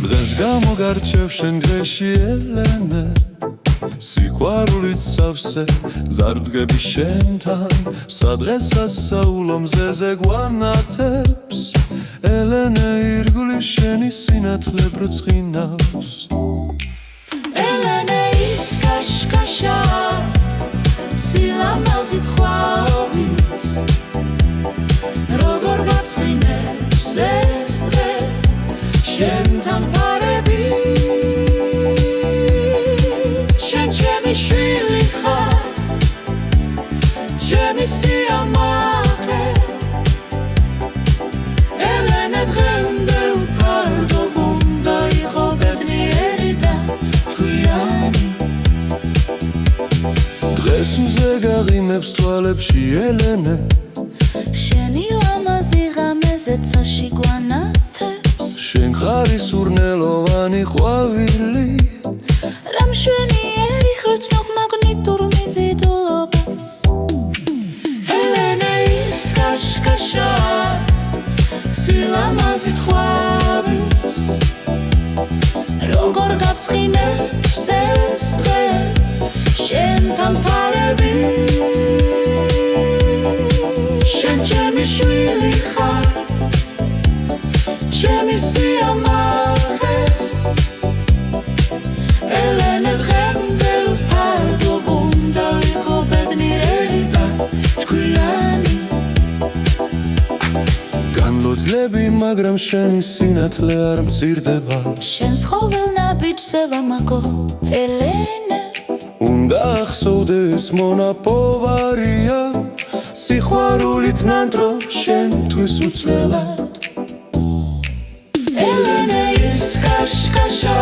დღეს გამოგარჩევ შენ დღეში ელენე სიყვარულით სავსე ძარდგები შენთან სადღესა საულო მზეზე გვანათებს ელენე ირგვლივ შენი სინათლე ბრწყინავს ელენე ის კაშკაშა სილამაზით ხვავის როგორ გაბწყინებს ეს დღე შენთან პარები შენ ჩემი შვილი ხარ ჩემი სიამაყე ელენე დღემდე უფარდო უნდა იყო ბედნიერი და გვიანი დღეს მზე გაღიმებს თვალებში ელენე შენი ლამაზი ღამეზეცაში გვანათებს შენ ხარი სურნელოვანი ყვავილი რა მშვენიერი ხროჭნობ მაგნიტურ მიზიდულობას ელენე ის კაშკაშა სილამაზით ხვავის როგორ გაბწყინებს ეს დღე შენთან პარები შენ ჩემი შვილი ხარ ჩემი სიამაყე ელენე დღემდე უფარდო უნდა იყო ბედნიერი და ჭკვიანი განლოცლები მაგრამ შენი სინათლე არ მცირდება შენს ხოველ ნაბიჯზე ვამაგო ელენე უნდა ახსოვდეს მონაპოვარია სიყვარულით ნანდრო შენთვის უცვლელად ელენე ის კაშკაშა